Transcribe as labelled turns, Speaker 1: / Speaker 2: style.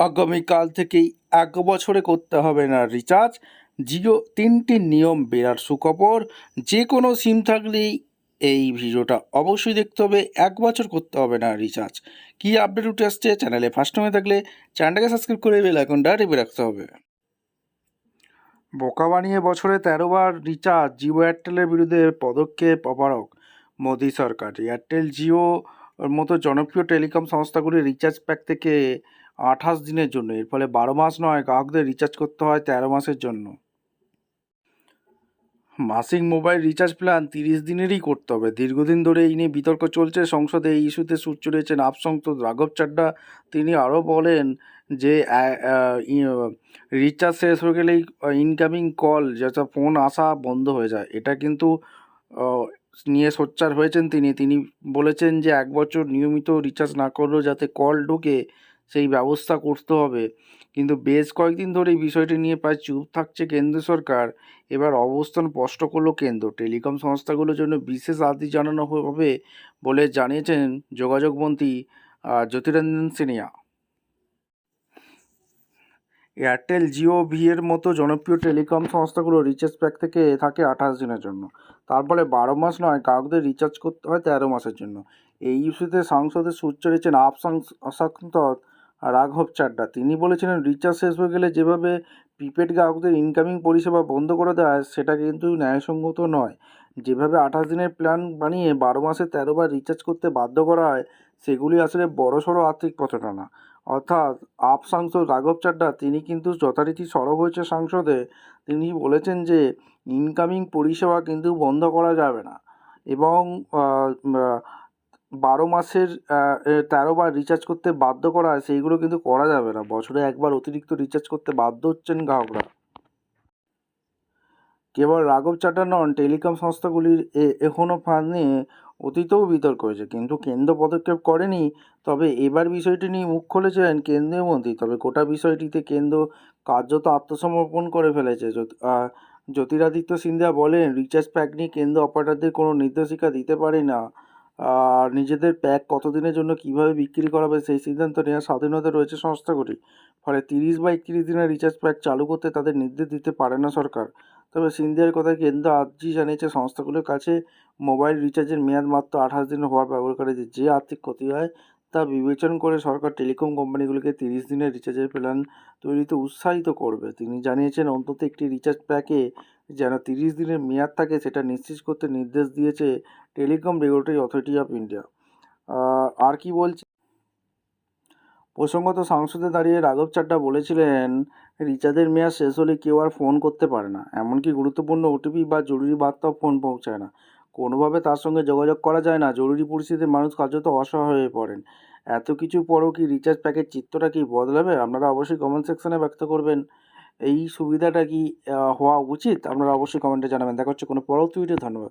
Speaker 1: আগামীকাল থেকেই 1 বছরে করতে হবে না রিচার্জ। জিও 3টি নিয়ম বেরার সুখবর। যে কোনো সিম থাকলেই এই ভিডিওটা অবশ্যই দেখতে হবে। 1 বছর করতে হবে না রিচার্জ। কি আপডেট উঠে আসছে, চ্যানেলে ফার্স্ট টাইমে থাকলে চ্যানেলটাকে সাবস্ক্রাইব করে বেল আইকনটা টিপে রাখতে হবে। বোকা বানিয়ে বছরে 13বার রিচার্জ, জিও এয়ারটেলের বিরুদ্ধে পদক্ষেপ অপারক মোদী সরকার। এয়ারটেল জিও মতো জনপ্রিয় টেলিকম সংস্থাগুলি রিচার্জ প্যাক থেকে 28 দিনের জন্য, এর ফলে 12 মাস নয়, গ্রাহকদের রিচার্জ করতে হয় 13 মাসের জন্য। মাসিক মোবাইল রিচার্জ প্ল্যান 30 দিনেরই করতে হবে। দীর্ঘদিন ধরে এই নিয়ে বিতর্ক চলছে সংসদে। এই ইস্যুতে সুর চড়িয়েছেন আপ সাংসদ রাঘব চাড্ডা। তিনি আরও বলেন যে রিচার্জ শেষ হয়ে গেলেই ইনকামিং কল, যেটা ফোন আসা বন্ধ হয়ে যায়, এটা কিন্তু নিয়ে সোচ্চার হয়েছেন তিনি বলেছেন যে 1 বছর নিয়মিত রিচার্জ না করলেও যাতে কল ঢোকে সেই ব্যবস্থা করতে হবে। কিন্তু বেশ কয়েকদিন ধরে এই বিষয়টি নিয়ে প্রায় চুপ থাকছে কেন্দ্র সরকার। এবার অবস্থান স্পষ্ট করলো কেন্দ্র। টেলিকম সংস্থাগুলোর জন্য বিশেষ আর্জি জানানো হবে বলে জানিয়েছেন যোগাযোগ মন্ত্রী জ্যোতিরাদিত্য সিন্ধিয়া। এয়ারটেল জিও ভিএর মতো জনপ্রিয় টেলিকম সংস্থাগুলো রিচার্জ প্যাক থেকে থাকে 28 দিনের জন্য। তারপরে 12 মাস নয়, গ্রাহকদের রিচার্জ করতে হয় 13 মাসের জন্য। এই ইস্যুতে সংসদে সুর চড়িয়েছেন সাংসদ রাঘব চাড্ডা। তিনি বলেছিলেন রিচার্জ শেষ হয়ে গেলে যেভাবে প্রিপেড গ্রাহকদের ইনকামিং পরিষেবা বন্ধ করে দেওয়া হয় সেটা কিন্তু ন্যায়সঙ্গত নয়। যেভাবে 28 দিনের প্ল্যান বানিয়ে 12 মাসে 13বার রিচার্জ করতে বাধ্য করা হয়, সেগুলি আসলে বড়সড় আর্থিক প্রতারণা। অর্থাৎ আপ সাংসদ রাঘব চাড্ডা তিনি কিন্তু যথারীতি সরব হয়েছে সংসদে। তিনি বলেছেন যে ইনকামিং পরিষেবা কিন্তু বন্ধ করা যাবে না, এবং 12 মাসের 13বার রিচার্জ করতে বাধ্য করা হয় সেইগুলো কিন্তু করা যাবে না। বছরে একবার অতিরিক্ত রিচার্জ করতে বাধ্য হচ্ছেন গ্রাহকরা। কেবল রাঘব চাড্ডা নন, টেলিকম সংস্থাগুলির এখনও ফাঁদ নিয়ে অতীতেও বিতর্ক হয়েছে, কিন্তু কেন্দ্র পদক্ষেপ করেনি। তবে এবার বিষয়টি নিয়ে মুখ খুলেছিলেন কেন্দ্রীয় মন্ত্রী। তবে গোটা বিষয়টিতে কেন্দ্র কার্যত আত্মসমর্পণ করে ফেলেছে। জ্যোতিরাদিত্য সিন্ধিয়া বলেন, রিচার্জ প্যাক নিয়ে কেন্দ্র অপারেটরদের কোনো নির্দেশিকা দিতে পারে না। নিজেদের প্যাক কতদিনের জন্য কিভাবে বিক্রি করাবে সেই সিদ্ধান্ত নেওয়ার স্বাধীনতা রয়েছে সংস্থাগুলি। ফলে 30 বা 31 দিনের রিচার্জ প্যাক চালু করতে তাদের নির্দেশ দিতে পারে না সরকার। তবে সিন্ধিয়ার কথায় কেন্দ্র আর্জি জানিয়েছে সংস্থাগুলোর কাছে মোবাইল রিচার্জের মেয়াদ মাত্র 28 দিন হওয়ার ব্যবহারকারীদের যে আর্থিক ক্ষতি হয় তা বিবেচনা করে সরকার টেলিকম কোম্পানিগুলিকে 30 দিনের রিচার্জের প্ল্যান তৈরিতে উৎসাহিত করবে। তিনি জানিয়েছেন অন্তত একটি রিচার্জ প্যাকে যেন 30 দিনের মেয়াদ থাকে সেটা নিশ্চিত করতে নির্দেশ দিয়েছে telecom regulatory authority of India. আর কি বলছে, প্রসঙ্গত সংসদে দাঁড়িয়ে রাঘব চাড্ডা বলেছিলেন রিচার্জের মেয়াদ শেষ হলে কেউ আর ফোন করতে পারে না, এমনকি গুরুত্বপূর্ণ ওটিপি বা জরুরি বার্তাও ফোন পৌঁছায় না, কোনোভাবে তার সঙ্গে যোগাযোগ করা যায় না। জরুরি পরিস্থিতিতে মানুষ কার্যত অসহায় হয়ে পড়েন। এত কিছু পরও কি রিচার্জ প্যাকের চিত্রটা কি বদলাবে? আপনারা অবশ্যই কমেন্ট সেকশনে ব্যক্ত করবেন। এই সুবিধাটা কি হওয়া উচিত? আপনারা অবশ্যই কমেন্টে জানাবেন। দেখা হচ্ছে কোনো পরবর্তী ভিডিও। ধন্যবাদ।